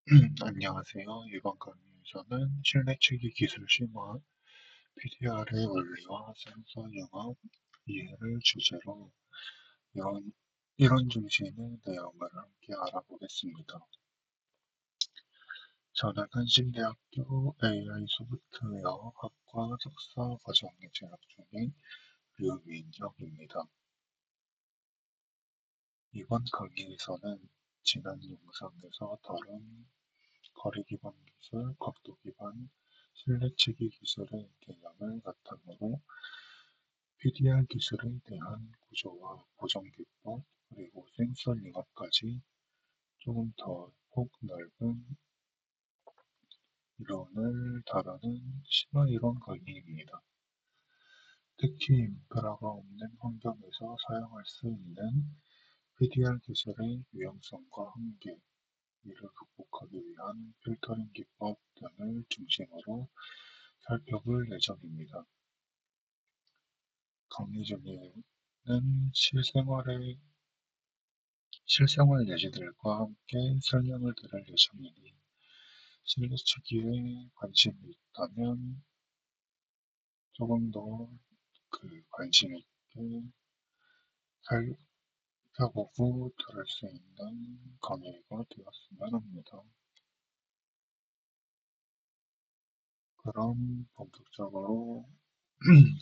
안녕하세요. 이번 강의에서는 실내 치기 기술 심화, PDR의 원리와 센서 융합, 이해를 주제로 이런 중심의 내용을 함께 알아보겠습니다. 저는 한신대학교 AI 소프트웨어 학과 석사 과정에 재학 중인 류민혁입니다. 이번 강의에서는 지난 영상에서 다룬 거리 기반 기술, 각도 기반 실내치기 기술의 개념을 바탕으로 PDR 기술에 대한 구조와 보정 기법, 그리고 센서 융합까지 조금 더 폭넓은 이론을 다루는 심화 이론 강의입니다. 특히 인프라가 없는 환경에서 사용할 수 있는 PDR 기술의 유용성과 한계, 이를 극복하기 위한 필터링 기법 등을 중심으로 살펴볼 예정입니다. 강의 중에는 실생활 예시들과 함께 설명을 들을 예정이니 실내치기에 관심이 있다면 조금 더 관심 있게 살펴보고 들을 수 있는 강의가 되었으면 합니다. 그럼 본격적으로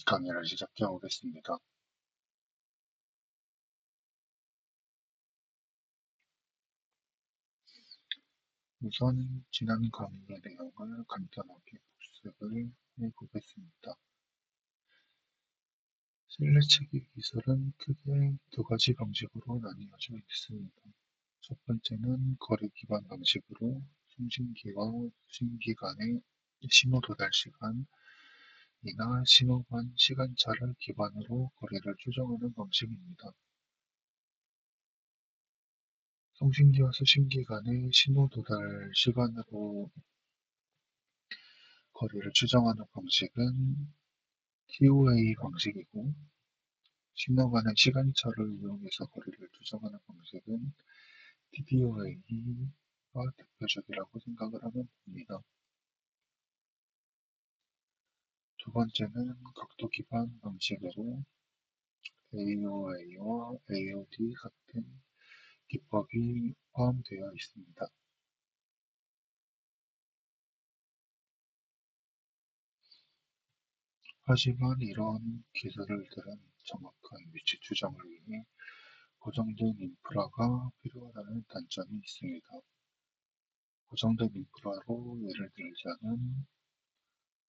강의를 시작해 보겠습니다. 우선 지난 강의의 내용을 간단하게 복습을 해보겠습니다. 실내치기 기술은 크게 두 가지 방식으로 나뉘어져 있습니다. 첫 번째는 거리 기반 방식으로 송신기와 수신기 간의 신호 도달 시간이나 신호 간 시간차를 기반으로 거리를 추정하는 방식입니다. 송신기와 수신기 간의 신호 도달 시간으로 거리를 추정하는 방식은 TOA 방식이고, 신호 간의 시간차를 이용해서 거리를 추정하는 방식은 TDOA가 대표적이라고 생각을 하면 됩니다. 두 번째는 각도 기반 방식으로 AOA와 AOD 같은 기법이 포함되어 있습니다. 하지만 이런 기술들은 정확한 위치 추정을 위해 고정된 인프라가 필요하다는 단점이 있습니다. 고정된 인프라로 예를 들자면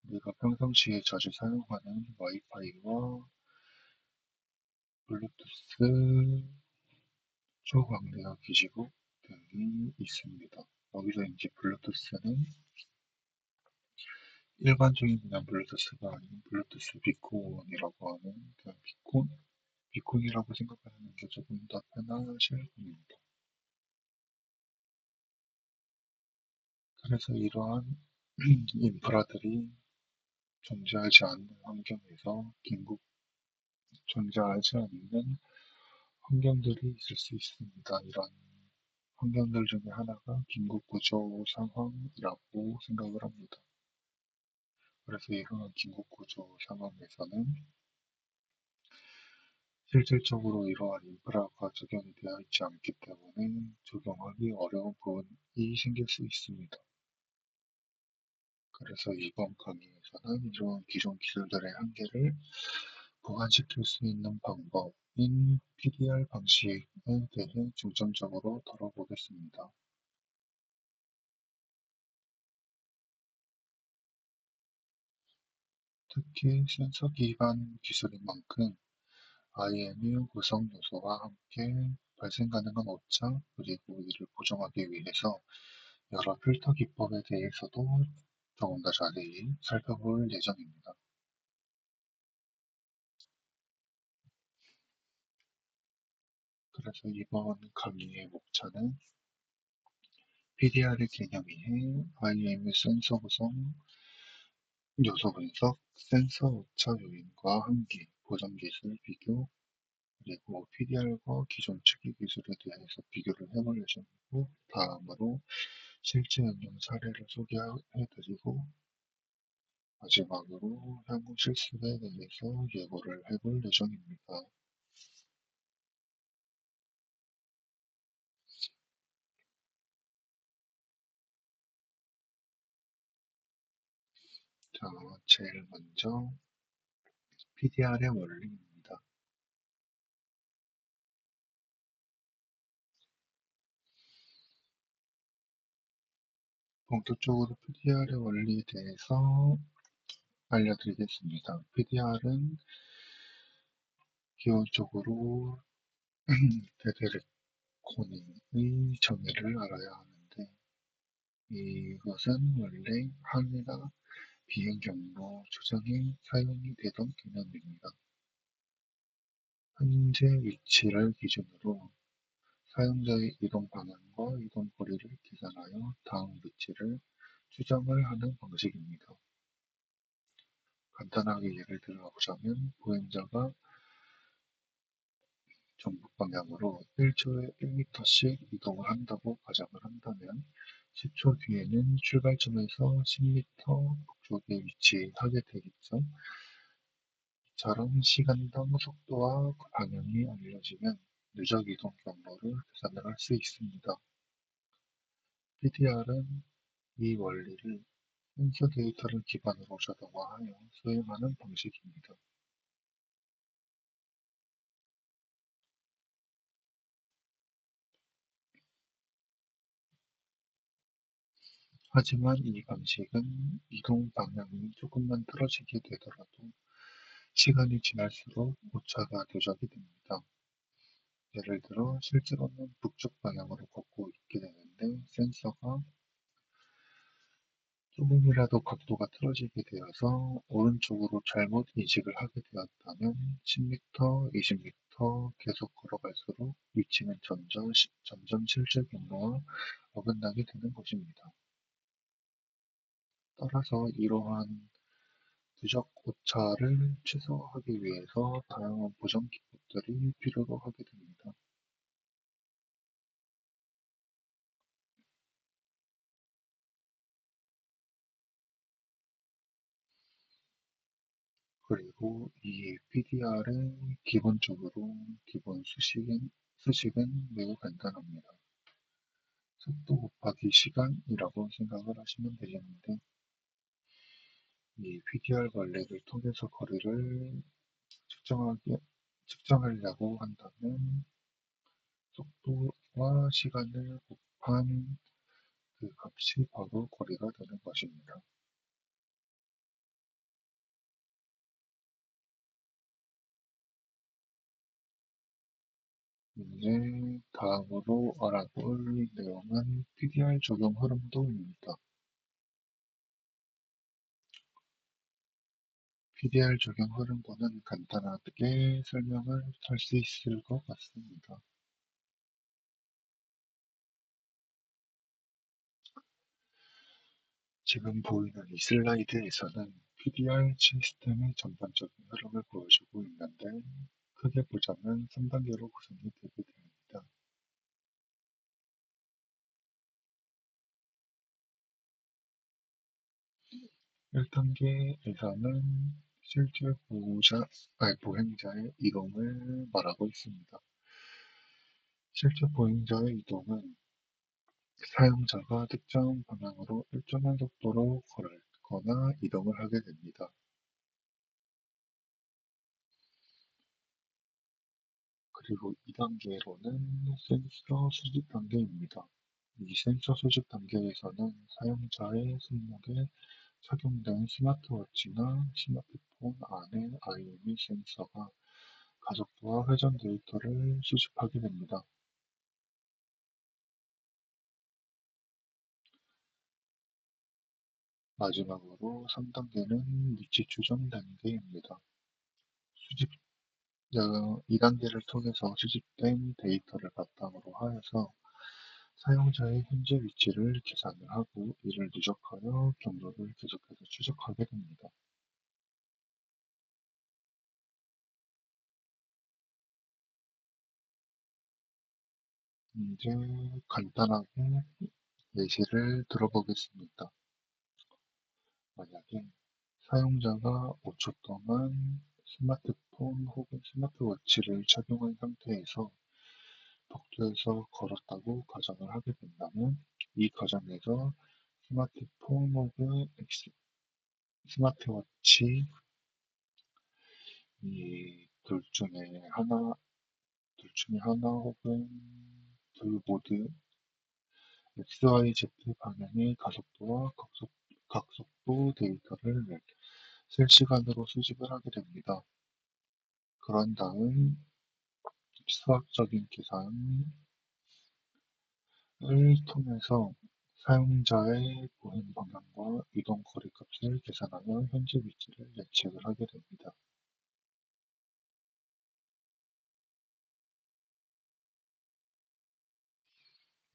우리가 평상시에 자주 사용하는 와이파이와 블루투스 초광대역 기지국 등이 있습니다. 여기서 이제 블루투스는 일반적인 그냥 블루투스가 아닌 블루투스 비콘이라고 하는 그냥 비콘이라고 생각하는 게 조금 더 편하실 겁니다. 그래서 이러한 인프라들이 존재하지 않는 환경에서 존재하지 않는 환경들이 있을 수 있습니다. 이런 환경들 중에 하나가 긴급 구조 상황이라고 생각을 합니다. 그래서 이러한 긴급 구조 상황에서는 실질적으로 이러한 인프라가 적용이 되어 있지 않기 때문에 적용하기 어려운 부분이 생길 수 있습니다. 그래서 이번 강의에서는 이러한 기존 기술들의 한계를 보완시킬 수 있는 방법인 PDR 방식에 대해 중점적으로 다뤄보겠습니다. 특히 센서 기반 기술인 만큼 IMU 구성 요소와 함께 발생 가능한 오차, 그리고 이를 보정하기 위해서 여러 필터 기법에 대해서도 조금 더 자세히 살펴볼 예정입니다. 그래서 이번 강의의 목차는 PDR의 개념 이해, IMU 센서 구성, 요소 분석, 센서 오차 요인과 한계, 보정 기술 비교, 그리고 PDR과 기존 측기 기술에 대해서 비교를 해볼 예정이고, 다음으로 실제 응용 사례를 소개해드리고 마지막으로 향후 실습에 대해서 예고를 해볼 예정입니다. 자, 제일 먼저 PDR의 원리입니다. 본격적으로 PDR의 원리에 대해서 알려드리겠습니다. PDR은 기본적으로 데드레코닝의 정의를 알아야 하는데 이것은 원래 항해나 비행 경로 조정에 사용이 되던 개념입니다. 현재 위치를 기준으로 사용자의 이동 방향과 이동 거리를 계산하여 다음 위치를 추정을 하는 방식입니다. 간단하게 예를 들어보자면 보행자가 전북 방향으로 1초에 1m씩 이동을 한다고 가정을 한다면 10초 뒤에는 출발점에서 10m 북쪽에 위치하게 되겠죠. 이처럼 시간당 속도와 방향이 알려지면 누적 이동 경로를 계산을 할 수 있습니다. PDR은 이 원리를 센서 데이터를 기반으로 자동화하여 수행하는 방식입니다. 하지만 이 방식은 이동 방향이 조금만 틀어지게 되더라도 시간이 지날수록 오차가 누적이 됩니다. 예를 들어 실제로는 북쪽 방향으로 걷고 있게 되는데 센서가 조금이라도 각도가 틀어지게 되어서 오른쪽으로 잘못 인식을 하게 되었다면 10m, 20m 계속 걸어갈수록 위치는 점점 실제 경로와 어긋나게 되는 것입니다. 따라서 이러한 누적 오차를 최소화하기 위해서 다양한 보정 기법들이 필요로 하게 됩니다. 그리고 이 PDR의 기본적으로 기본 수식은 매우 간단합니다. 속도 곱하기 시간이라고 생각을 하시면 되겠는데 이 PDR 원리를 통해서 거리를 측정하려고 한다면 속도와 시간을 곱한 그 값이 바로 거리가 되는 것입니다. 이제 다음으로 알아볼 내용은 PDR 적용 흐름도입니다. PDR 적용 흐름도는 간단하게 설명을 할 수 있을 것 같습니다. 지금 보이는 이 슬라이드에서는 PDR 시스템의 전반적인 흐름을 보여주고 있는데 크게 보자면 3단계로 구성이 되게 됩니다. 1단계에서는 실제 보행자의 이동을 말하고 있습니다. 실제 보행자의 이동은 사용자가 특정 방향으로 일정한 속도로 걸거나 이동을 하게 됩니다. 그리고 2단계로는 센서 수집 단계입니다. 이 센서 수집 단계에서는 사용자의 손목에 착용된 스마트워치나 스마트폰 안에 IME 센서가 가속도와 회전 데이터를 수집하게 됩니다. 마지막으로 3단계는 위치 추정 단계입니다. 수집 2단계를 통해서 수집된 데이터를 바탕으로 하여서 사용자의 현재 위치를 계산을 하고 이를 누적하여 경로를 계속해서 추적하게 됩니다. 이제 간단하게 예시를 들어보겠습니다. 만약에 사용자가 5초 동안 스마트폰 혹은 스마트워치를 착용한 상태에서 복도에서 걸었다고 가정을 하게 된다면 이 가정에서 스마트폰 혹은 스마트워치 이 둘 중에 하나 혹은 둘 모두 XYZ 방향의 가속도와 각속도 데이터를 실시간으로 수집을 하게 됩니다. 그런 다음 수학적인 계산을 통해서 사용자의 보행 방향과 이동 거리 값을 계산하여 현재 위치를 예측을 하게 됩니다.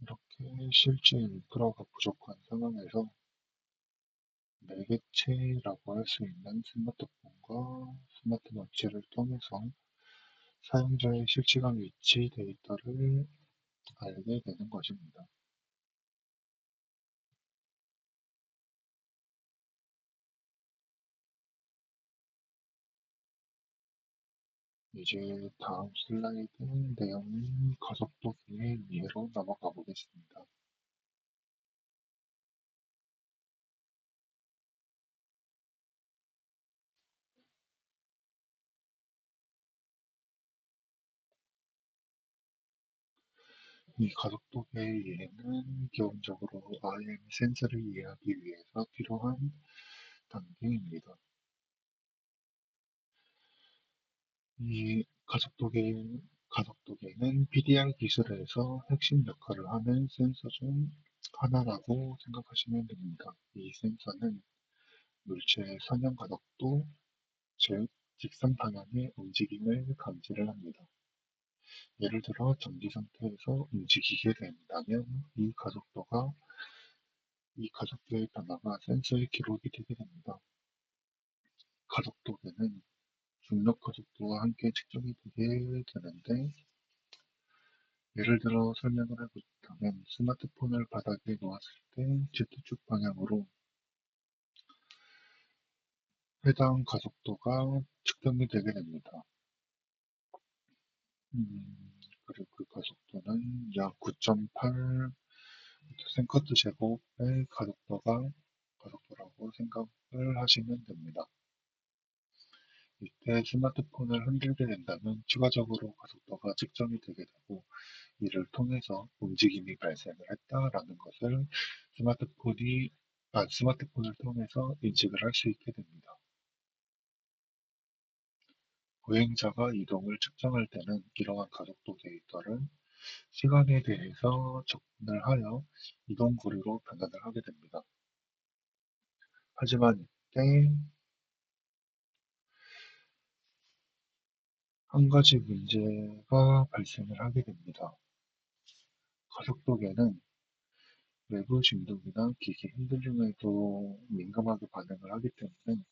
이렇게 실제 인프라가 부족한 상황에서 매개체라고 할 수 있는 스마트폰과 스마트워치를 통해서 사용자의 실시간 위치 데이터를 알게 되는 것입니다. 이제 다음 슬라이드 내용인 가속도계의 이해로 넘어가 보겠습니다. 이 가속도계의 이해는 기본적으로 IM 센서를 이해하기 위해서 필요한 단계입니다. 이 가속도계는 PDR 기술에서 핵심 역할을 하는 센서 중 하나라고 생각하시면 됩니다. 이 센서는 물체의 선형 가속도, 즉 직선 방향의 움직임을 감지를 합니다. 예를 들어 정지 상태에서 움직이게 된다면 이 가속도의 변화가 센서에 기록이 되게 됩니다. 가속도계는 중력 가속도와 함께 측정이 되게 되는데 예를 들어 설명을 해보자면 스마트폰을 바닥에 놓았을 때 Z축 방향으로 해당 가속도가 측정이 되게 됩니다. 그리고 그 가속도는 약 9.8 세컨드 제곱의 가속도라고 생각을 하시면 됩니다. 이때 스마트폰을 흔들게 된다면 추가적으로 가속도가 측정이 되게 되고 이를 통해서 움직임이 발생을 했다라는 것을 스마트폰을 통해서 인식을 할 수 있게 됩니다. 보행자가 이동을 측정할 때는 이러한 가속도 데이터를 시간에 대해서 접근을 하여 이동 거리로 변환을 하게 됩니다. 하지만 이때 한 가지 문제가 발생을 하게 됩니다. 가속도계는 외부 진동이나 기기 흔들림에도 민감하게 반응을 하기 때문에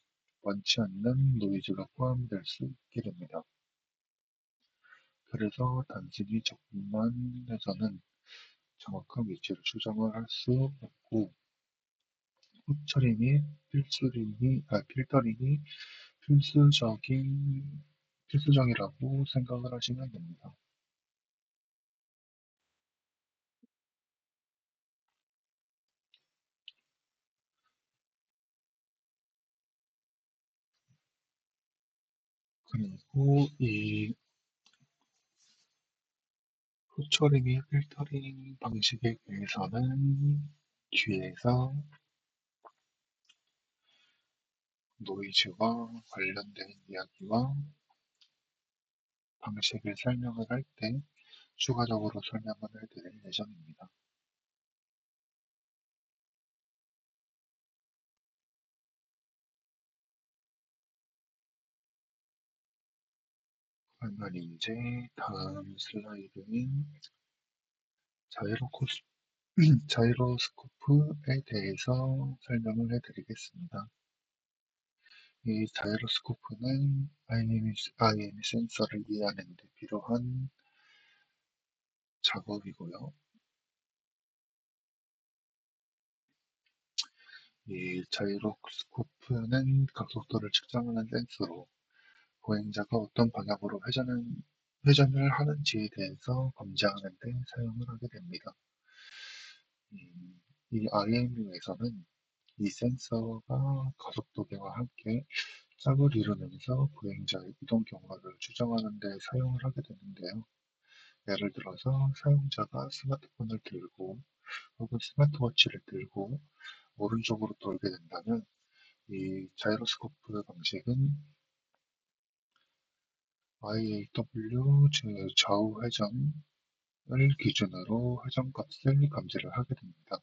원치 않는 노이즈가 포함될 수 있게 됩니다. 그래서 단순히 접근만 해서는 정확한 위치를 추정을 할 수 없고 후처리 및 필터링이 필수적이라고 생각을 하시면 됩니다. 그리고 이 후처리 및 필터링 방식에 대해서는 뒤에서 노이즈와 관련된 이야기와 방식을 설명을 할 때 추가적으로 설명을 해드릴 예정입니다. 그러면 이제 다음 슬라이드인 자이로코스, 자이로스코프에 대해서 설명을 해드리겠습니다. 이 자이로스코프는 IM 센서를 이해하는 데 필요한 작업이고요. 이 자이로스코프는 각속도를 측정하는 센서로 보행자가 어떤 방향으로 회전을 하는지에 대해서 검증하는 데 사용을 하게 됩니다. 이 IMU에서는 이 센서가 가속도계와 함께 짝을 이루면서 보행자의 이동 경로를 추정하는 데 사용을 하게 되는데요. 예를 들어서 사용자가 스마트폰을 들고 혹은 스마트워치를 들고 오른쪽으로 돌게 된다면 이 자이로스코프 방식은 IAW, 즉 좌우 회전을 기준으로 회전값을 감지를 하게 됩니다.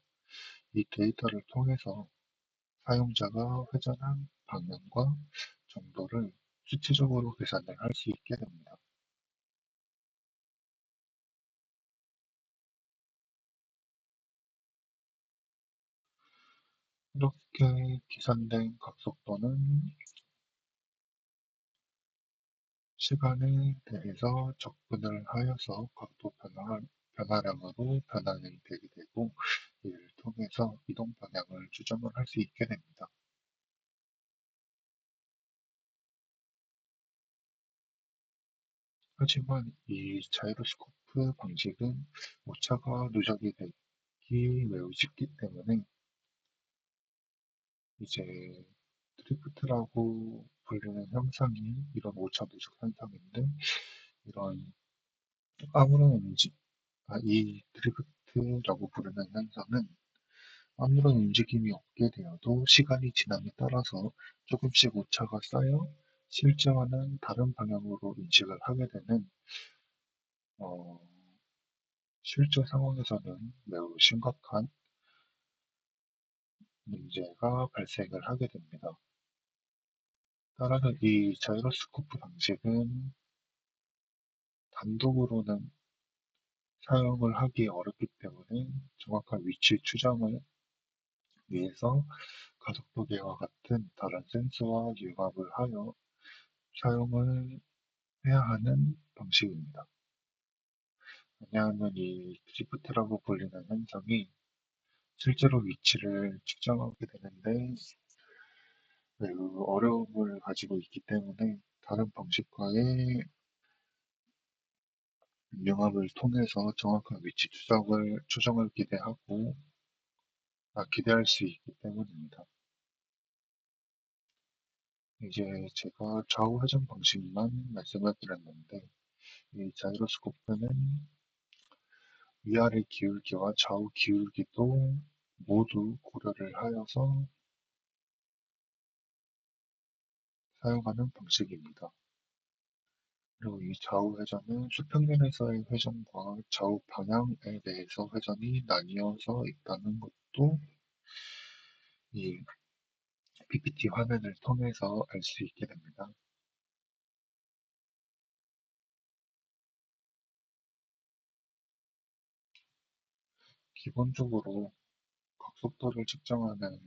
이 데이터를 통해서 사용자가 회전한 방향과 정도를 수치적으로 계산을 할 수 있게 됩니다. 이렇게 계산된 각속도는 시간에 대해서 적분을 하여서 변화량으로 변환이 되게 되고 이를 통해서 이동 방향을 추정을 할 수 있게 됩니다. 하지만 이 자이로스코프 방식은 오차가 누적이 되기 매우 쉽기 때문에 이제 드리프트라고 불리는 현상이 이런 오차 누적 현상인데 이런 아무런 이 드리프트라고 부르는 현상은 아무런 움직임이 없게 되어도 시간이 지남에 따라서 조금씩 오차가 쌓여 실제와는 다른 방향으로 인식을 하게 되는 어, 실제 상황에서는 매우 심각한 문제가 발생을 하게 됩니다. 따라서 이 자이로스코프 방식은 단독으로는 사용을 하기 어렵기 때문에 정확한 위치 추정을 위해서 가속도계와 같은 다른 센서와 융합을 하여 사용을 해야 하는 방식입니다. 왜냐하면 이 드리프트라고 불리는 현상이 실제로 위치를 측정하게 되는데 매우 어려움을 가지고 있기 때문에 다른 방식과의 융합을 통해서 정확한 위치 추정을 기대할 수 있기 때문입니다. 이제 제가 좌우 회전 방식만 말씀을 드렸는데, 이 자이로스코프는 위아래 기울기와 좌우 기울기도 모두 고려를 하여서 사용하는 방식입니다. 그리고 이 좌우 회전은 수평면에서의 회전과 좌우 방향에 대해서 회전이 나뉘어서 있다는 것도 이 PPT 화면을 통해서 알 수 있게 됩니다. 기본적으로 각속도를 측정하는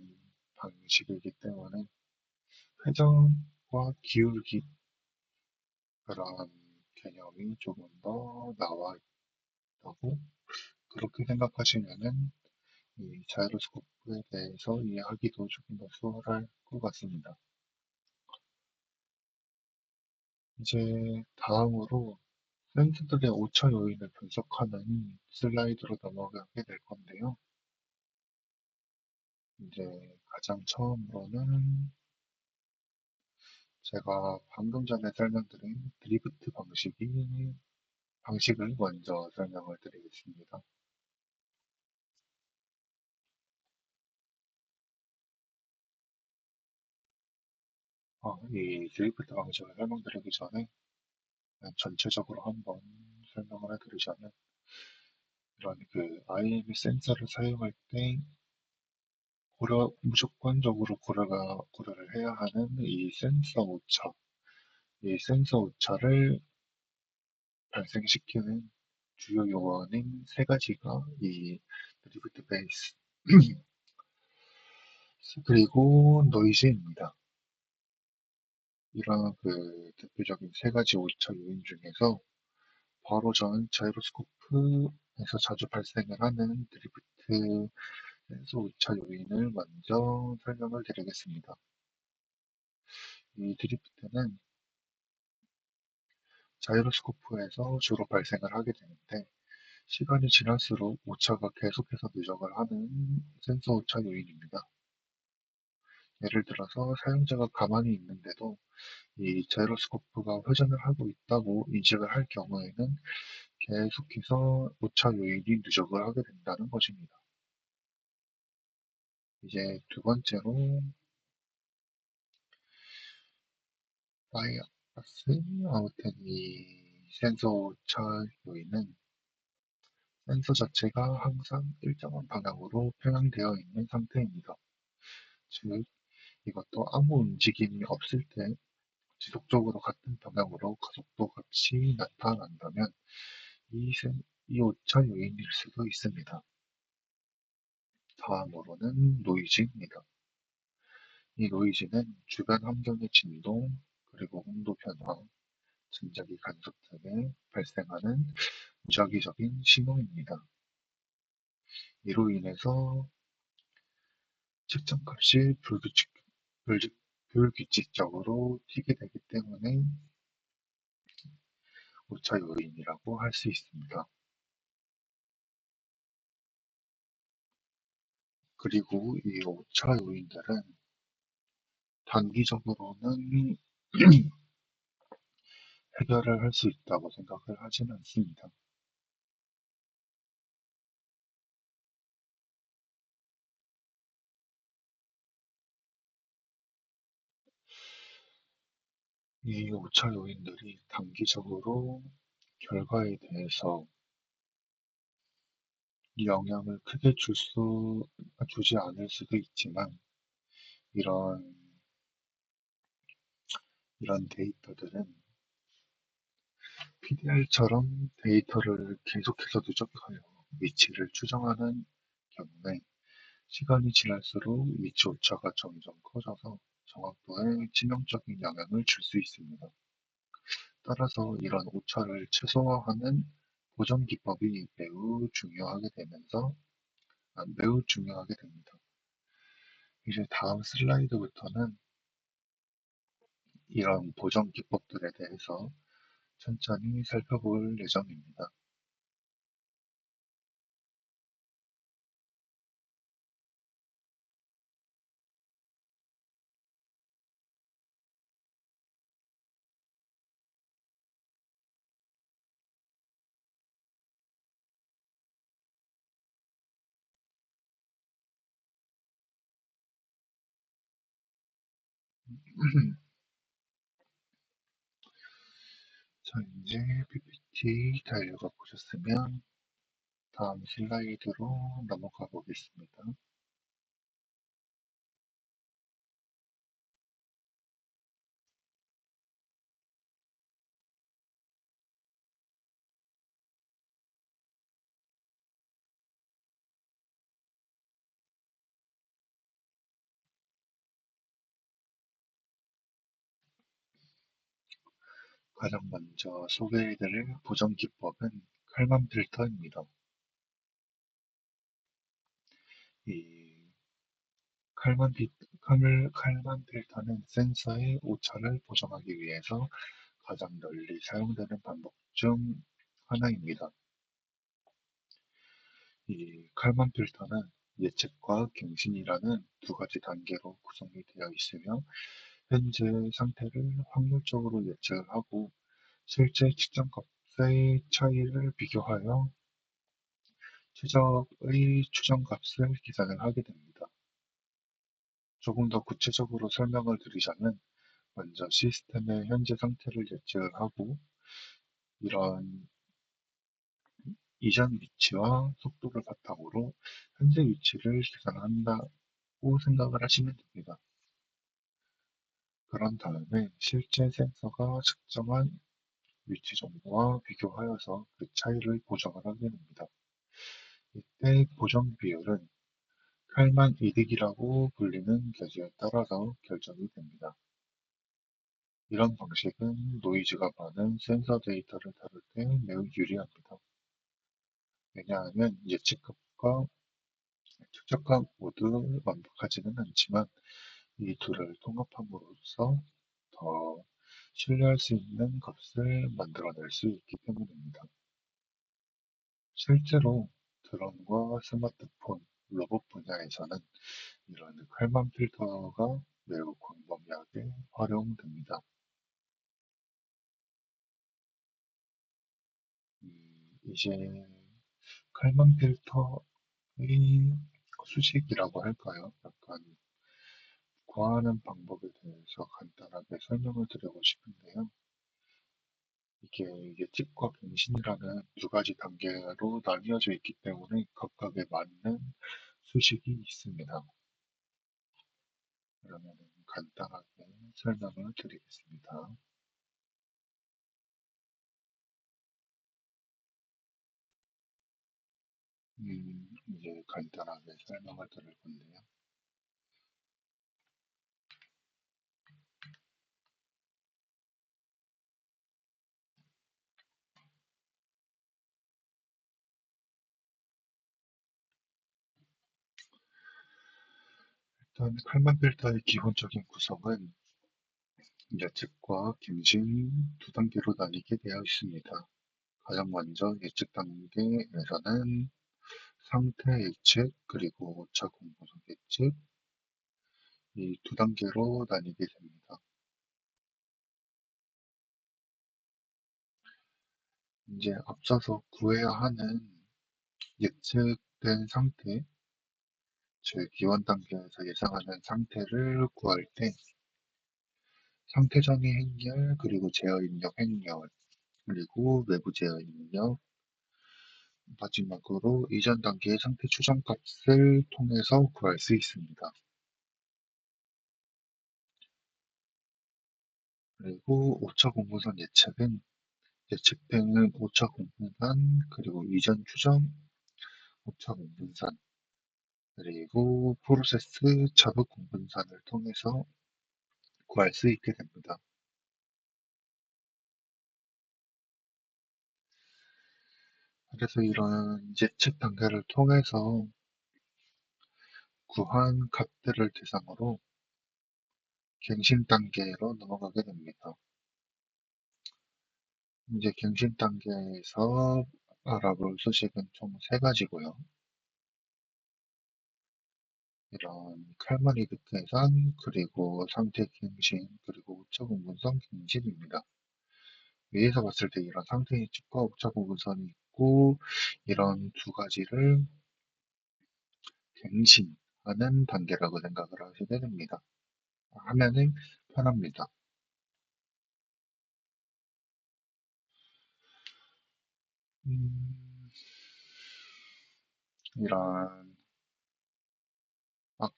방식이기 때문에 회전과 기울기 그런 개념이 조금 더 나와 있다고 그렇게 생각하시면은 이 자이로스코프에 대해서 이해하기도 조금 더 수월할 것 같습니다. 이제 다음으로 센서들의 오차 요인을 분석하는 슬라이드로 넘어가게 될 건데요. 이제 가장 처음으로는 제가 방금 전에 설명드린 드리프트 방식을 먼저 설명을 드리겠습니다. 이 드리프트 방식을 설명드리기 전에 그냥 전체적으로 한번 설명을 해드리자면 이런 그 IMU 센서를 사용할 때 무조건적으로 고려를 해야 하는 이 센서 오차를 발생시키는 주요 요원인 세 가지가 이 드리프트 베이스 그리고 노이즈입니다. 이런 그 대표적인 세 가지 오차 요인 중에서 바로 전 자이로스코프에서 자주 발생을 하는 드리프트 센서 오차 요인을 먼저 설명을 드리겠습니다. 이 드리프트는 자이로스코프에서 주로 발생을 하게 되는데 시간이 지날수록 오차가 계속해서 누적을 하는 센서 오차 요인입니다. 예를 들어서 사용자가 가만히 있는데도 이 자이로스코프가 회전을 하고 있다고 인식을 할 경우에는 계속해서 오차 요인이 누적을 하게 된다는 것입니다. 이제 두 번째로 바이아스, 아무튼 이 센서 오차 요인은 센서 자체가 항상 일정한 방향으로 편향되어 있는 상태입니다. 즉, 이것도 아무 움직임이 없을 때 지속적으로 같은 방향으로 가속도 값이 나타난다면 이 오차 요인일 수도 있습니다. 다음으로는 노이즈입니다. 이 노이즈는 주변 환경의 진동, 그리고 온도 변화, 진작이 간섭 등에 발생하는 무작위적인 신호입니다. 이로 인해서 측정값이 불규칙적으로 튀게 되기 때문에 오차 요인이라고 할 수 있습니다. 그리고 이 오차 요인들은 단기적으로는 해결을 할 수 있다고 생각을 하진 않습니다. 이 오차 요인들이 단기적으로 결과에 대해서 영향을 크게 주지 않을 수도 있지만, 이런, 이런 데이터들은 PDR처럼 데이터를 계속해서 누적하여 위치를 추정하는 경우에 시간이 지날수록 위치 오차가 점점 커져서 정확도에 치명적인 영향을 줄 수 있습니다. 따라서 이런 오차를 최소화하는 보정 기법이 매우 중요하게 됩니다. 이제 다음 슬라이드부터는 이런 보정 기법들에 대해서 천천히 살펴볼 예정입니다. 자, 이제 PPT 다 읽어보셨으면 다음 슬라이드로 넘어가 보겠습니다. 가장 먼저 소개해드릴 보정 기법은 칼만 필터입니다. 이 칼만 필터는 센서의 오차를 보정하기 위해서 가장 널리 사용되는 방법 중 하나입니다. 이 칼만 필터는 예측과 갱신이라는 두 가지 단계로 구성이 되어 있으며 현재 상태를 확률적으로 예측을 하고 실제 측정값의 차이를 비교하여 최적의 추정값을 계산을 하게 됩니다. 조금 더 구체적으로 설명을 드리자면 먼저 시스템의 현재 상태를 예측을 하고 이런 이전 위치와 속도를 바탕으로 현재 위치를 계산한다고 생각을 하시면 됩니다. 그런 다음에 실제 센서가 측정한 위치 정보와 비교하여서 그 차이를 보정을 하게 됩니다. 이때 보정 비율은 칼만 이득이라고 불리는 계제에 따라서 결정이 됩니다. 이런 방식은 노이즈가 많은 센서 데이터를 다룰 때 매우 유리합니다. 왜냐하면 예측값과 측정값 모두 완벽하지는 않지만 이 둘을 통합함으로써 더 신뢰할 수 있는 값을 만들어낼 수 있기 때문입니다. 실제로 드론과 스마트폰, 로봇 분야에서는 이런 칼만 필터가 매우 광범위하게 활용됩니다. 이제 칼만 필터의 수식이라고 할까요? 약간 구하는 방법에 대해서 간단하게 설명을 드리고 싶은데요. 이게 예측과 갱신이라는 두 가지 단계로 나뉘어져 있기 때문에 각각에 맞는 수식이 있습니다. 그러면 간단하게 설명을 드리겠습니다. 이제 간단하게 설명을 드릴 건데요. 일단 칼만 필터의 기본적인 구성은 예측과 갱신 두 단계로 나뉘게 되어 있습니다. 가장 먼저 예측 단계에서는 상태 예측 그리고 오차 공분석 예측 이 두 단계로 나뉘게 됩니다. 이제 앞서서 구해야 하는 예측된 상태, 즉 기원 단계에서 예상하는 상태를 구할 때 상태 전이 행렬 그리고 제어 입력 행렬 그리고 외부 제어 입력 마지막으로 이전 단계의 상태 추정 값을 통해서 구할 수 있습니다. 그리고 오차 공분선 예측은 예측되는 오차 공분산 그리고 이전 추정 오차 공분산 그리고 프로세스 자부 공분산을 통해서 구할 수 있게 됩니다. 그래서 이런 예측 단계를 통해서 구한 값들을 대상으로 갱신 단계로 넘어가게 됩니다. 이제 갱신 단계에서 알아볼 소식은 총 세 가지고요. 이런 칼만 이득 계산, 그리고 상태 갱신, 그리고 우차 공분선 갱신입니다. 위에서 봤을 때 이런 상태 예측과 우차 공분선이 있고, 이런 두 가지를 갱신하는 단계라고 생각을 하시게 됩니다. 하면은 편합니다. 음, 이런,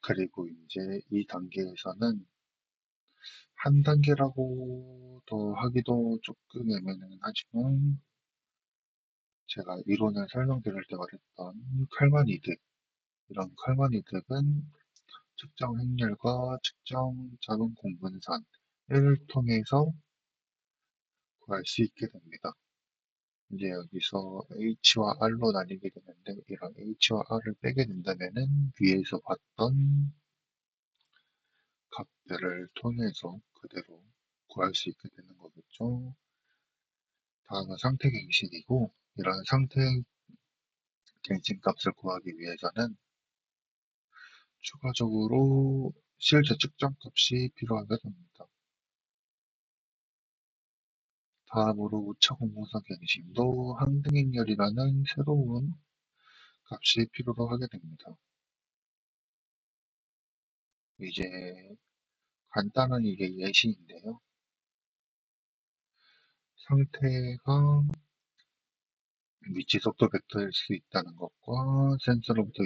그리고 이제 이 단계에서는 한 단계라고 더 하기도 조금 애매는 하지만, 제가 이론을 설명드릴 때 말했던 칼만 이득, 이런 칼만 이득은 측정 행렬과 측정 자금 공분산을 통해서 구할 수 있게 됩니다. 이제 여기서 H와 R로 나뉘게 되는데, 이런 H와 R을 빼게 된다면은 위에서 봤던 값들을 통해서 그대로 구할 수 있게 되는 거겠죠. 다음은 상태 갱신이고, 이런 상태 갱신 값을 구하기 위해서는 추가적으로 실제 측정 값이 필요하게 됩니다. 다음으로 우차 공분선 갱신도 항등행렬이라는 새로운 값이 필요로 하게 됩니다. 이제 간단한 이게 예시인데요. 상태가 위치 속도 벡터일 수 있다는 것과 센서로부터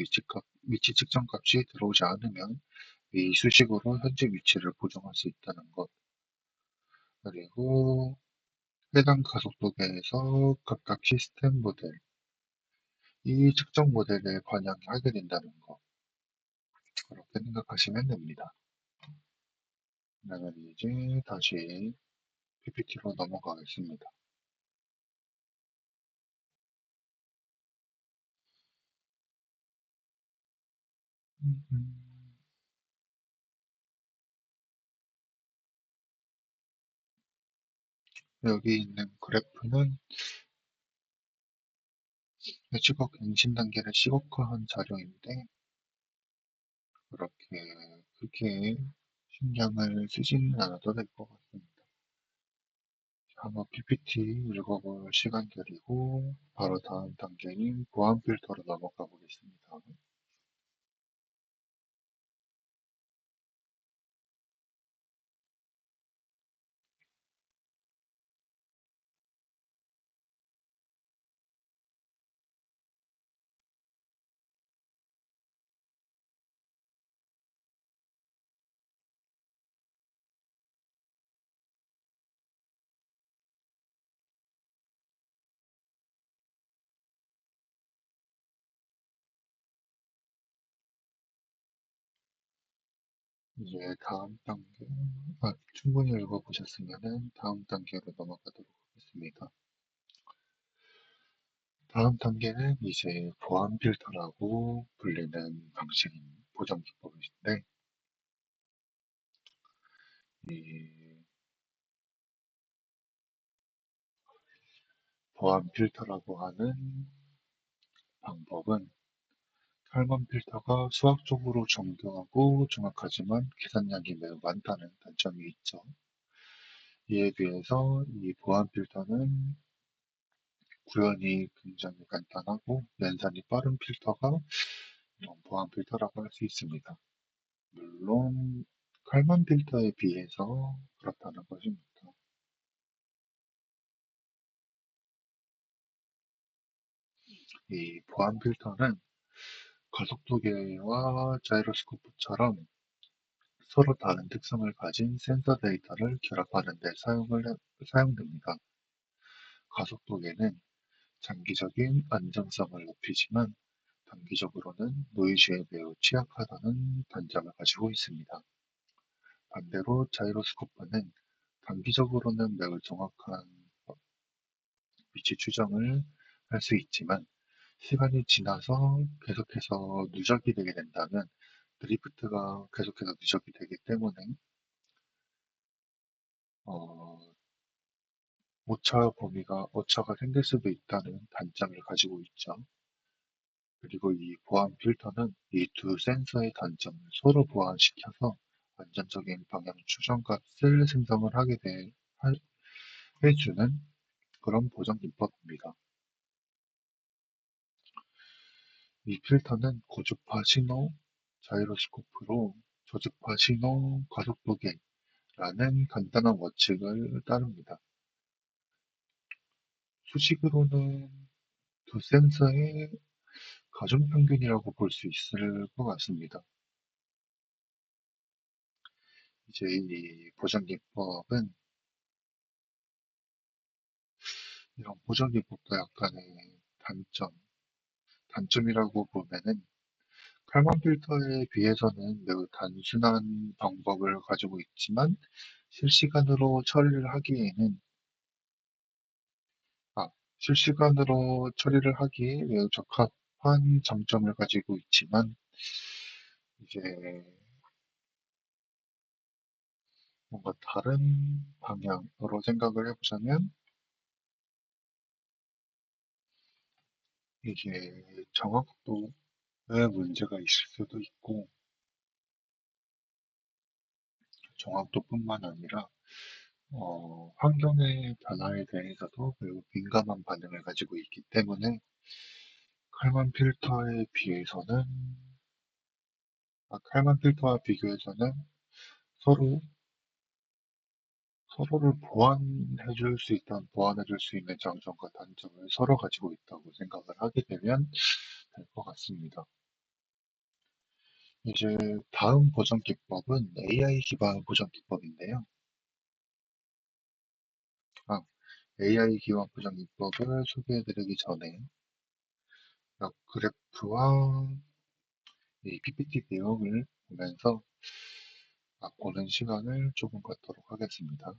위치 측정 값이 들어오지 않으면 이 수식으로 현재 위치를 보정할 수 있다는 것, 그리고 해당 가속도계에서 각각 시스템 모델, 이 측정 모델에 반영하게 된다는 것, 그렇게 생각하시면 됩니다. 그러면 이제 다시 PPT로 넘어가겠습니다. 음, 여기 있는 그래프는 매주곡 갱신 단계를 시각화한 자료인데, 그렇게 크게 신경을 쓰지는 않아도 될 것 같습니다. 한번 PPT 읽어볼 시간 드리고, 바로 다음 단계인 보안 필터로 넘어가 보겠습니다. 이제 다음 단계, 충분히 읽어보셨으면 다음 단계로 넘어가도록 하겠습니다. 다음 단계는 이제 보안 필터라고 불리는 방식인 보정 기법이신데, 이 보안 필터라고 하는 방법은 칼만 필터가 수학적으로 정교하고 정확하지만 계산량이 매우 많다는 단점이 있죠. 이에 비해서 이 보안 필터는 구현이 굉장히 간단하고 연산이 빠른 필터가 보안 필터라고 할 수 있습니다. 물론 칼만 필터에 비해서 그렇다는 것입니다. 이 보안 필터는 가속도계와 자이로스코프처럼 서로 다른 특성을 가진 센서 데이터를 결합하는 데 사용됩니다. 가속도계는 장기적인 안정성을 높이지만 단기적으로는 노이즈에 매우 취약하다는 단점을 가지고 있습니다. 반대로 자이로스코프는 단기적으로는 매우 정확한 위치 추정을 할 수 있지만 시간이 지나서 계속해서 누적이 되게 된다면 드리프트가 계속해서 누적이 되기 때문에 어, 오차가 생길 수도 있다는 단점을 가지고 있죠. 그리고 이 보안 필터는 이 두 센서의 단점을 서로 보완시켜서 안전적인 방향 추정 값을 생성을 해주는 그런 보정 기법입니다. 이 필터는 고주파 신호 자이로스코프로 저주파 신호 가속도계라는 간단한 원칙을 따릅니다. 수식으로는 두 센서의 가중평균이라고 볼 수 있을 것 같습니다. 이제 이 보정 기법은 이런 보정 기법도 약간의 단점, 단점이라고 보면은 칼만 필터에 비해서는 매우 단순한 방법을 가지고 있지만 실시간으로 처리를 하기에는 아, 실시간으로 처리를 하기에 매우 적합한 장점을 가지고 있지만 이제 뭔가 다른 방향으로 생각을 해보자면 이게 정확도에 문제가 있을 수도 있고 정확도뿐만 아니라 환경의 변화에 대해서도 매우 민감한 반응을 가지고 있기 때문에 칼만 필터에 비해서는 칼만 필터와 비교해서는 서로 서로를 보완해줄 수 있는 장점과 단점을 서로 가지고 있다고 생각을 하게 되면 될 것 같습니다. 이제 다음 보정 기법은 AI 기반 보정 기법인데요. 아, AI 기반 보정 기법을 소개해드리기 전에 그래프와 이 PPT 내용을 보면서 보는 시간을 조금 갖도록 하겠습니다.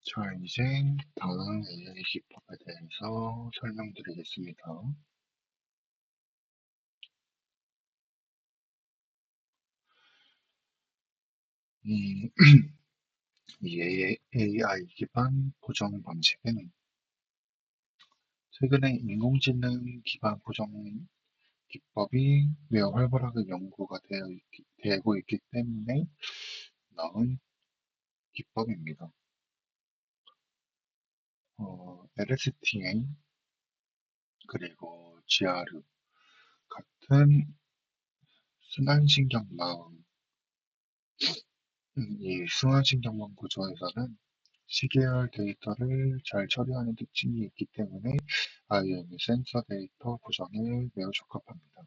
자, 이제 다음 AI 기법에 대해서 설명드리겠습니다. 이, 이 AI 기반 보정 방식은 최근에 인공지능 기반 보정 기법이 매우 활발하게 연구가 되고 있기 때문에 나온 기법입니다. LSTM 그리고 GR 같은 순환신경망, 이 순환신경망 구조에서는 시계열 데이터를 잘 처리하는 특징이 있기 때문에 IM이 센서 데이터 보정에 매우 적합합니다.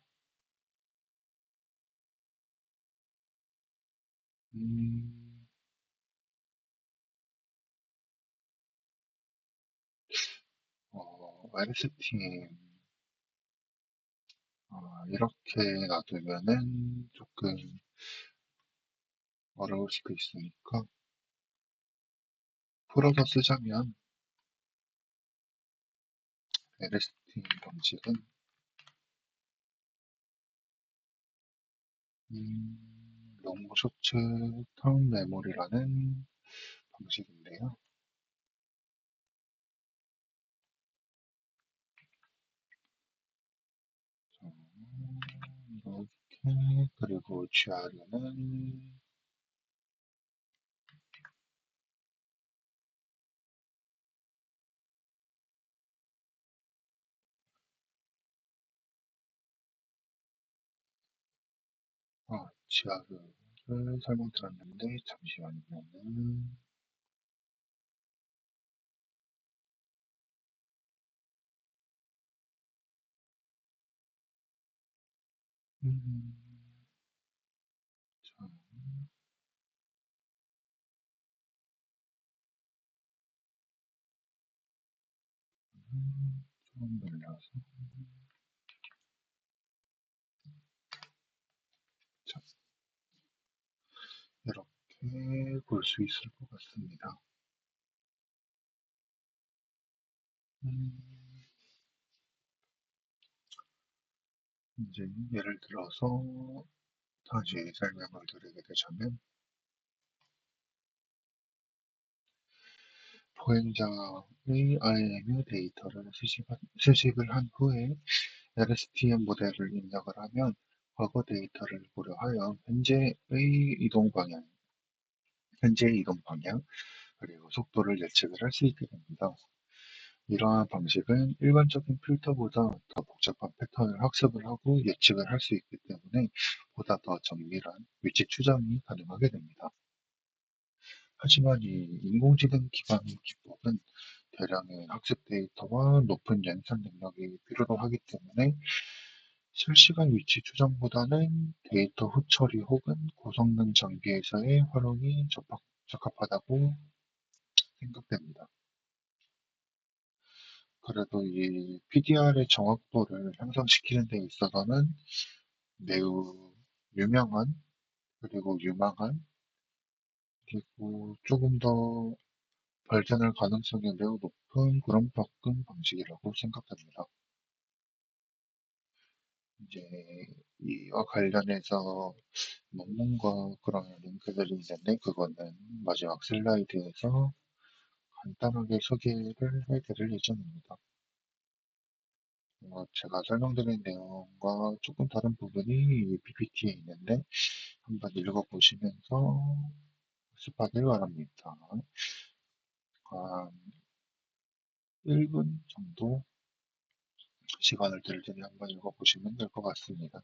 음, LSTM 이렇게 놔두면은 조금 어려울 수도 있으니까 풀어서 쓰자면 LSTM 방식은 롱 쇼츠 텀 메모리라는 방식인데요. 이렇게 그리고 GR는 GR를 설명드렸는데 잠시만요. 음, 자, 좀 늘려서 자, 이렇게 볼 수 있을 것 같습니다. 음, 이제 예를 들어서 다시 설명을 드리게 되자면 보행자의 IMU 데이터를 수집을 한 후에 LSTM 모델을 입력을 하면 과거 데이터를 고려하여 현재의 이동 방향, 그리고 속도를 예측을 할 수 있게 됩니다. 이러한 방식은 일반적인 필터보다 더 복잡한 패턴을 학습을 하고 예측을 할 수 있기 때문에 보다 더 정밀한 위치 추정이 가능하게 됩니다. 하지만 이 인공지능 기반 기법은 대량의 학습 데이터와 높은 연산 능력이 필요로 하기 때문에 실시간 위치 추정보다는 데이터 후처리 혹은 고성능 장비에서의 활용이 적합하다고 생각됩니다. 그래도 이 PDR의 정확도를 향상시키는 데 있어서는 매우 유명한 그리고 유망한 그리고 조금 더 발전할 가능성이 매우 높은 그런 접근 방식이라고 생각됩니다. 이제 이와 관련해서 논문과 그런 링크들이 있는데 그거는 마지막 슬라이드에서 간단하게 소개를 해드릴 예정입니다. 제가 설명드린 내용과 조금 다른 부분이 이 PPT에 있는데 한번 읽어보시면서 습하길 바랍니다. 한 1분 정도 시간을 드릴 테니 한번 읽어보시면 될 것 같습니다.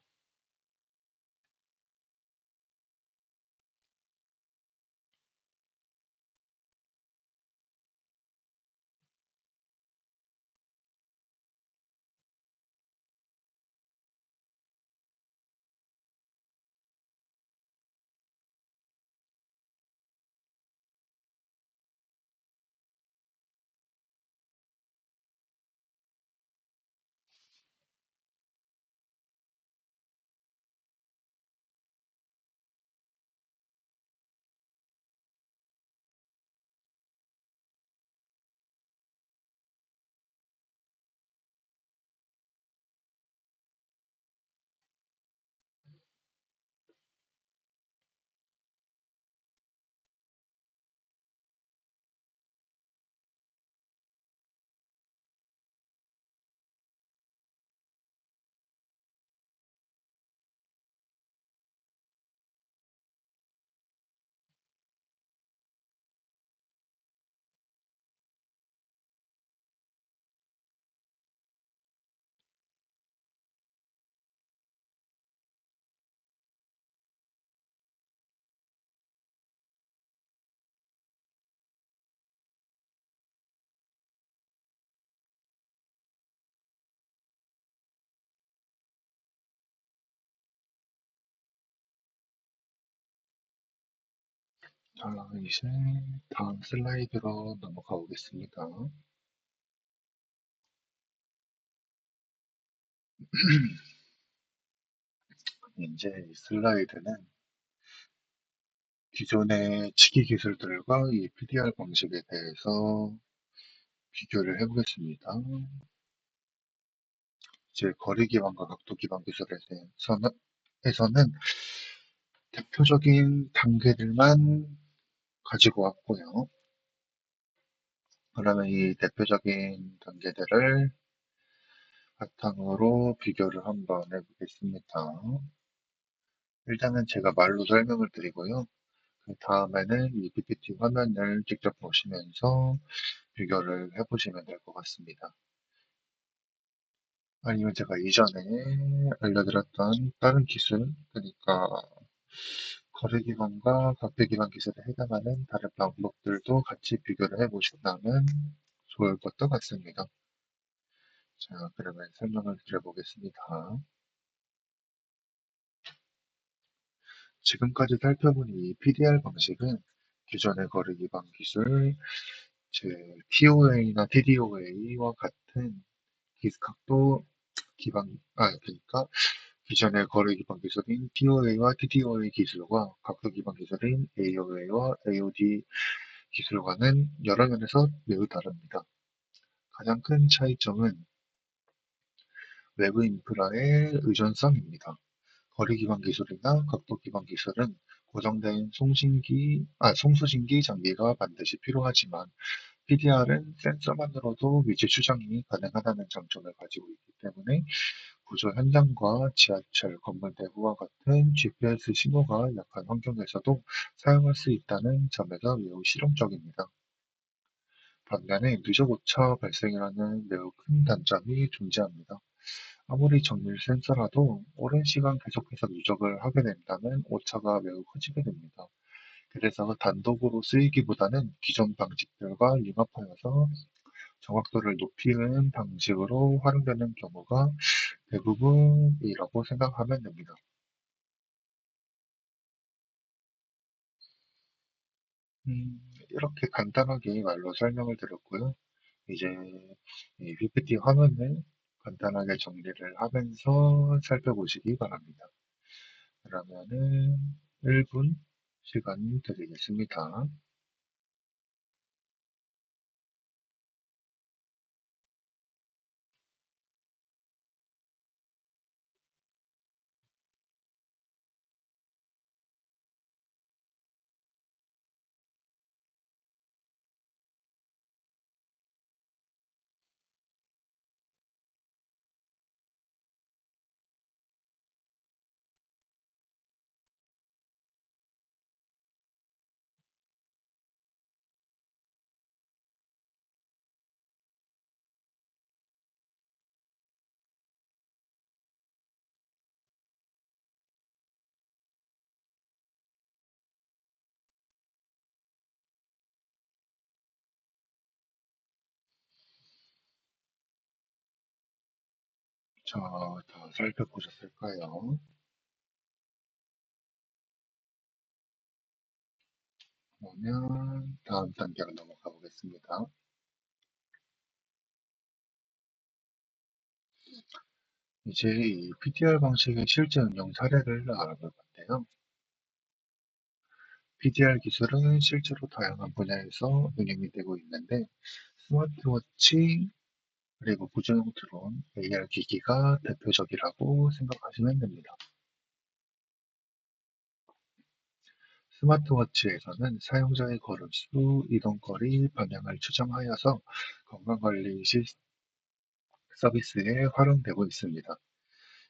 자, 이제 다음 슬라이드로 넘어가 보겠습니다. 이제 이 슬라이드는 기존의 치기 기술들과 이 PDR 방식에 대해서 비교를 해보겠습니다. 이제 거리 기반과 각도 기반 기술에 대해서는 대표적인 단계들만 가지고 왔고요. 그러면 이 대표적인 단계들을 바탕으로 비교를 한번 해보겠습니다. 일단은 제가 말로 설명을 드리고요. 그 다음에는 이 PPT 화면을 직접 보시면서 비교를 해보시면 될 것 같습니다. 아니면 제가 이전에 알려드렸던 다른 기술, 그러니까 거래 기반과 각배 기반 기술에 해당하는 다른 방법들도 같이 비교를 해보신다면 좋을 것도 같습니다. 자, 그러면 설명을 드려보겠습니다. 지금까지 살펴본 이 PDR 방식은 기존의 거래 기반 기술, 즉 TOA나 TDOA와 같은 각도 그러니까 기존의 거래 기반 기술인 TOA와 TDOA 기술과 각도 기반 기술인 AOA와 AOD 기술과는 여러 면에서 매우 다릅니다. 가장 큰 차이점은 외부 인프라의 의존성입니다. 거리 기반 기술이나 각도 기반 기술은 고정된 송수신기 장비가 반드시 필요하지만 PDR은 센서만으로도 위치 추정이 가능하다는 장점을 가지고 있기 때문에 구조 현장과 지하철, 건물 내부와 같은 GPS 신호가 약한 환경에서도 사용할 수 있다는 점에서 매우 실용적입니다. 반면에 누적 오차 발생이라는 매우 큰 단점이 존재합니다. 아무리 정밀 센서라도 오랜 시간 계속해서 누적을 하게 된다면 오차가 매우 커지게 됩니다. 그래서 단독으로 쓰이기보다는 기존 방식들과 융합하여서 정확도를 높이는 방식으로 활용되는 경우가 대부분이라고 생각하면 됩니다. 이렇게 간단하게 말로 설명을 드렸고요. 이제 이 PPT 화면을 간단하게 정리를 하면서 살펴보시기 바랍니다. 그러면은 1분 시간 드리겠습니다. 자, 다 살펴보셨을까요? 그러면 다음 단계로 넘어가 보겠습니다. 이제 이 PDR 방식의 실제 응용 사례를 알아볼 건데요. PDR 기술은 실제로 다양한 분야에서 응용이 되고 있는데 스마트워치 그리고 구조용 드론, AR 기기가 대표적이라고 생각하시면 됩니다. 스마트워치에서는 사용자의 걸음수, 이동거리, 방향을 추정하여서 건강관리 서비스에 활용되고 있습니다.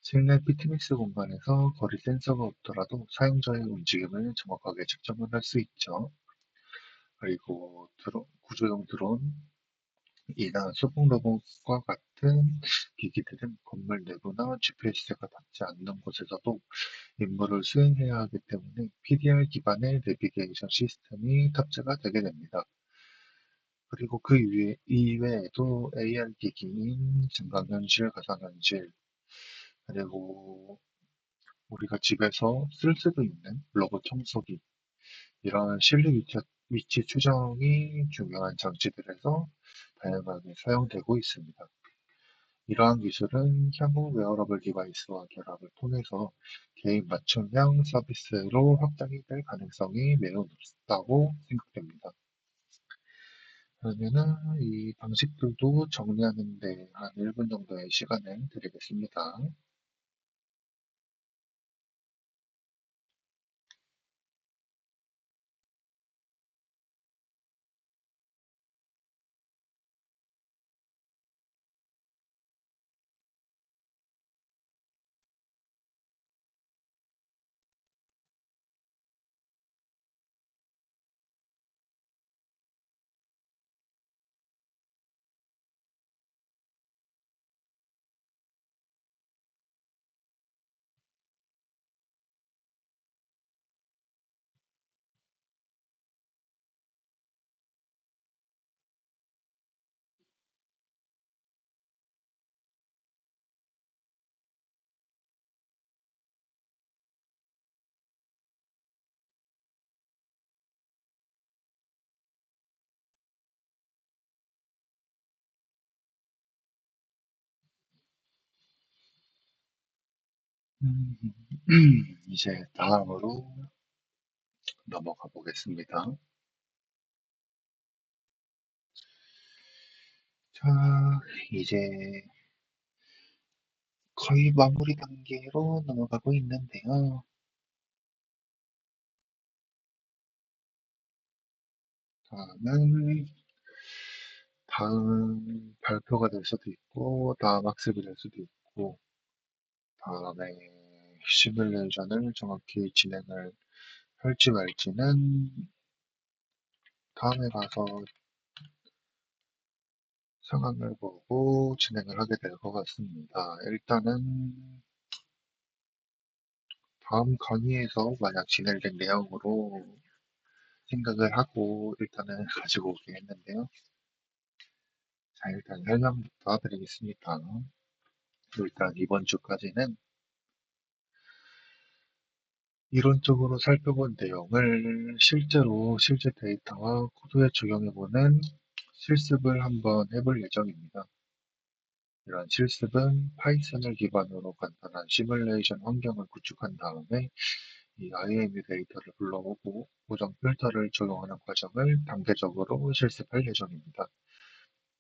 실내 피트니스 공간에서 거리 센서가 없더라도 사용자의 움직임을 정확하게 측정을 할 수 있죠. 그리고 구조용 드론이나 소방 로봇과 같은 기기들은 건물 내부나 GPS가 닿지 않는 곳에서도 임무를 수행해야 하기 때문에 PDR 기반의 내비게이션 시스템이 탑재가 되게 됩니다. 그리고 그 이외에도 AR 기기인 증강현실, 가상현실, 그리고 우리가 집에서 쓸 수도 있는 로봇 청소기, 이런 실내 위치 추정이 중요한 장치들에서 다양하게 사용되고 있습니다. 이러한 기술은 향후 웨어러블 디바이스와 결합을 통해서 개인 맞춤형 서비스로 확장이 될 가능성이 매우 높다고 생각됩니다. 그러면은 이 방식들도 정리하는 데 한 1분 정도의 시간을 드리겠습니다. 음, 이제 다음으로 넘어가 보겠습니다. 자, 이제 거의 마무리 단계로 넘어가고 있는데요. 다음은 다음 발표가 될 수도 있고, 다음 학습이 될 수도 있고, 다음에 시뮬레이션을 정확히 진행을 할지 말지는 다음에 가서 상황을 보고 진행을 하게 될 것 같습니다. 일단은 다음 강의에서 만약 진행된 내용으로 생각을 하고 일단은 가지고 오긴 했는데요. 자, 일단 설명부터 드리겠습니다. 일단 이번 주까지는 이론적으로 살펴본 내용을 실제로 실제 데이터와 코드에 적용해보는 실습을 한번 해볼 예정입니다. 이런 실습은 파이썬을 기반으로 간단한 시뮬레이션 환경을 구축한 다음에 이 IMU 데이터를 불러오고 고정 필터를 적용하는 과정을 단계적으로 실습할 예정입니다.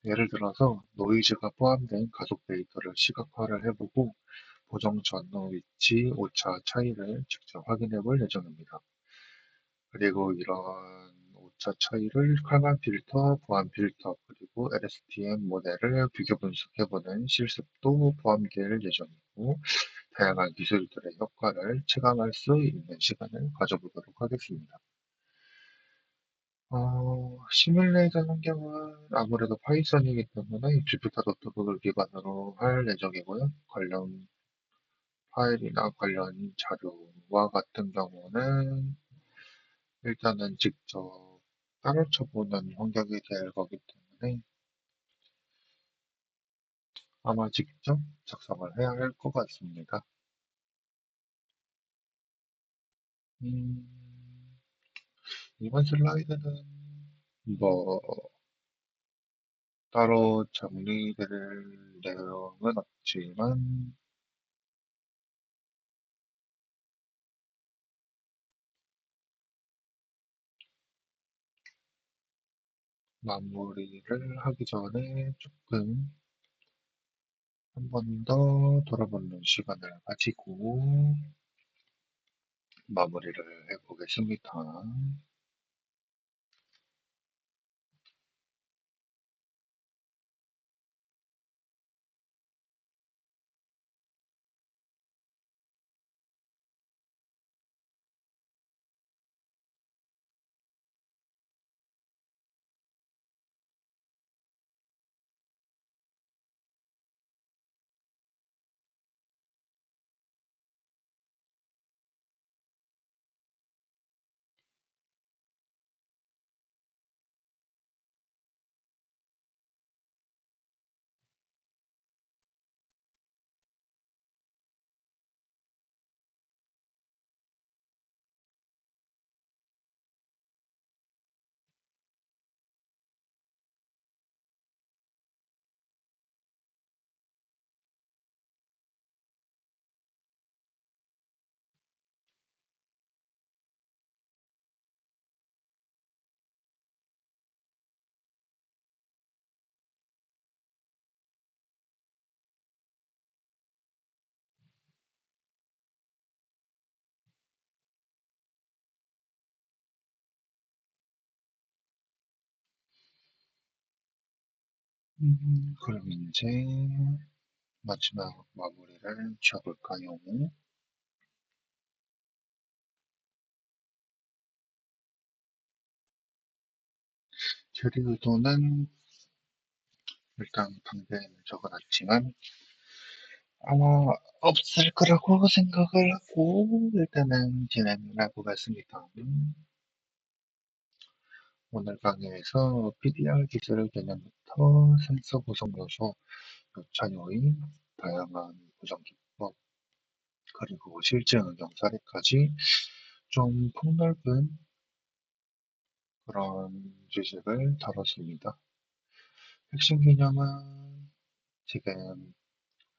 예를 들어서 노이즈가 포함된 가속 데이터를 시각화를 해보고 보정 전후 위치, 오차 차이를 직접 확인해 볼 예정입니다. 그리고 이런 오차 차이를 칼만 필터, 보안 필터, 그리고 LSTM 모델을 비교 분석해보는 실습도 포함될 예정이고, 다양한 기술들의 효과를 체감할 수 있는 시간을 가져보도록 하겠습니다. 시뮬레이션 환경은 아무래도 파이썬이기 때문에 주피터 노트북을 기반으로 할 예정이고요. 관련 파일이나 관련 자료와 같은 경우는 일단은 직접 따로 쳐보는 환경이 될 거기 때문에 아마 직접 작성을 해야 할 것 같습니다. 음, 이번 슬라이드는 뭐 따로 정리될 내용은 없지만 마무리를 하기 전에 조금 한 번 더 돌아보는 시간을 가지고 마무리를 해보겠습니다. 그럼 이제 마지막 마무리를 지어볼까요? 제리 의도는 일단 방대에 적어놨지만 아마 없을 거라고 생각을 하고 일단은 진행을 해보겠습니다. 오늘 강의에서 PDR 기술 개념부터 센서 구성 요소, 교차 요인, 다양한 구성 기법, 그리고 실제 응용 사례까지 좀 폭넓은 그런 지식을 다뤘습니다. 핵심 개념은 지금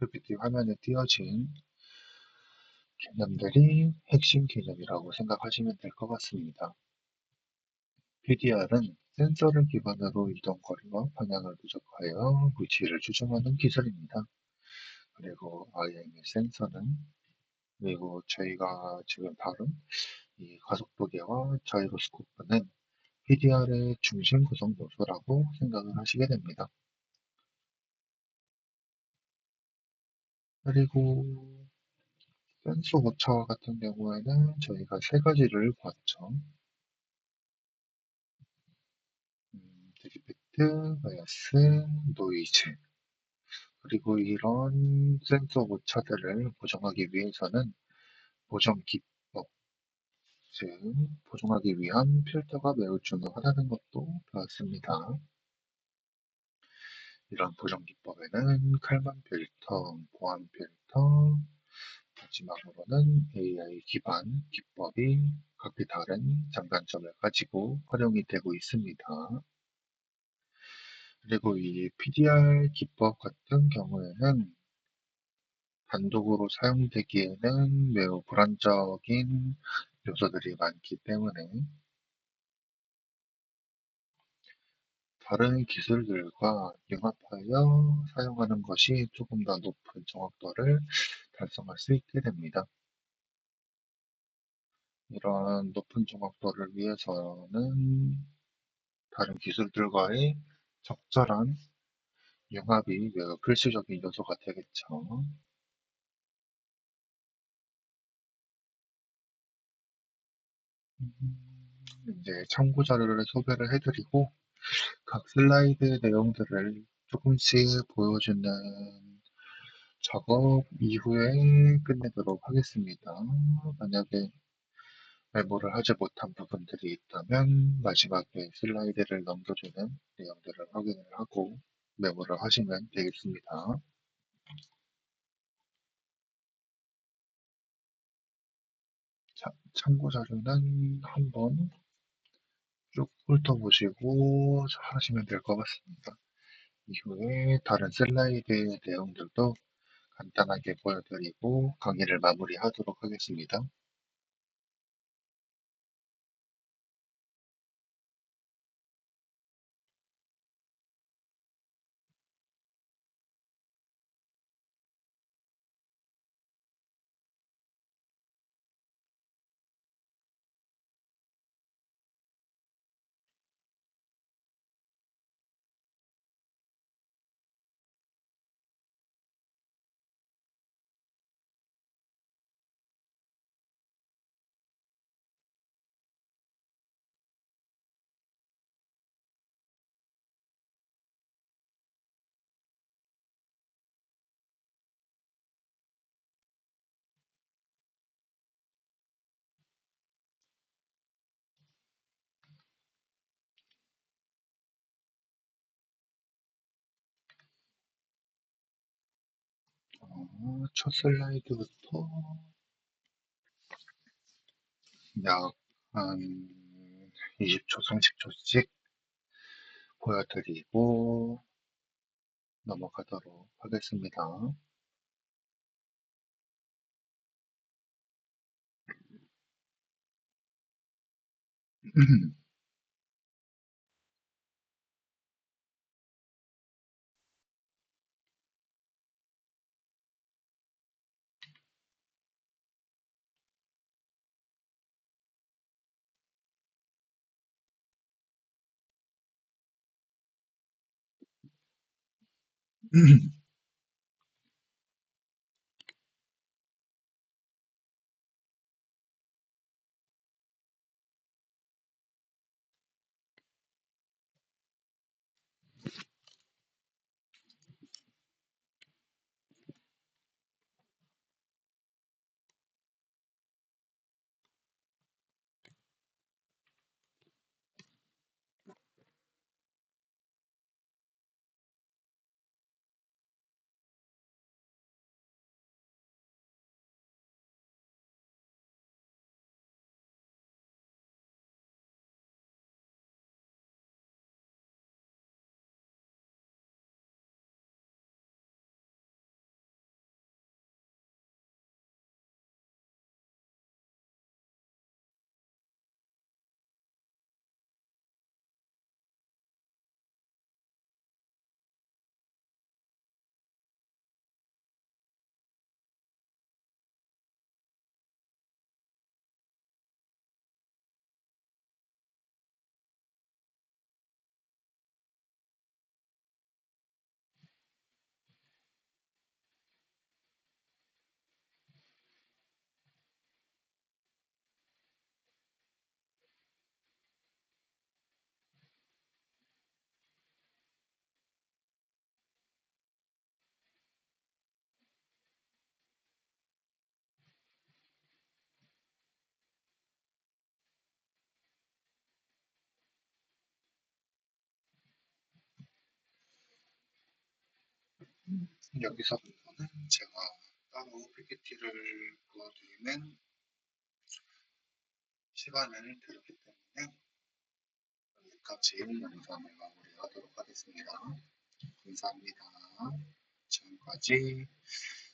PPT 화면에 띄어진 개념들이 핵심 개념이라고 생각하시면 될 것 같습니다. PDR은 센서를 기반으로 이동 거리와 방향을 부적하여 위치를 추정하는 기술입니다. 그리고 IME 센서는 그리고 저희가 지금 다룬 이 가속도계와 자이로스코프는 PDR의 중심 구성 요소라고 생각을 하시게 됩니다. 그리고 센서 오차 같은 경우에는 저희가 세 가지를 봤죠. 디펙트, 바이어스, 노이즈. 그리고 이런 센서 오차들을 보정하기 위해서는 보정 기법, 즉 보정하기 위한 필터가 매우 중요하다는 것도 배웠습니다. 이런 보정 기법에는 칼만 필터, 보안 필터, 마지막으로는 AI 기반 기법이 각기 다른 장단점을 가지고 활용이 되고 있습니다. 그리고 이 PDR 기법 같은 경우에는 단독으로 사용되기에는 매우 불안적인 요소들이 많기 때문에 다른 기술들과 융합하여 사용하는 것이 조금 더 높은 정확도를 달성할 수 있게 됩니다. 이러한 높은 정확도를 위해서는 다른 기술들과의 적절한 융합이 매우 필수적인 요소가 되겠죠. 이제 참고 자료를 소개를 해드리고 각 슬라이드 내용들을 조금씩 보여주는 작업 이후에 끝내도록 하겠습니다. 만약에 메모를 하지 못한 부분들이 있다면 마지막에 슬라이드를 넘겨주는 내용들을 확인을 하고 메모를 하시면 되겠습니다. 자, 참고 자료는 한번 쭉 훑어보시고 하시면 될 것 같습니다. 이후에 다른 슬라이드 내용들도 간단하게 보여드리고 강의를 마무리하도록 하겠습니다. 첫 슬라이드부터 약 한 20초, 30초씩 보여드리고 넘어가도록 하겠습니다. 여기서부터는 제가 따로 PPT를 보여드리는 시간을 드렸기 때문에 여기까지 영상을 마무리하도록 하겠습니다. 감사합니다. 지금까지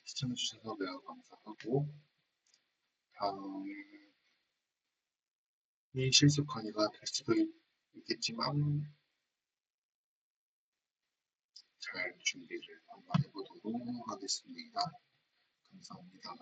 시청해주셔서 매우 감사하고 다음이 실습관의가 될 수도 있겠지만 잘 준비를 한번 해보도록 하겠습니다. 감사합니다.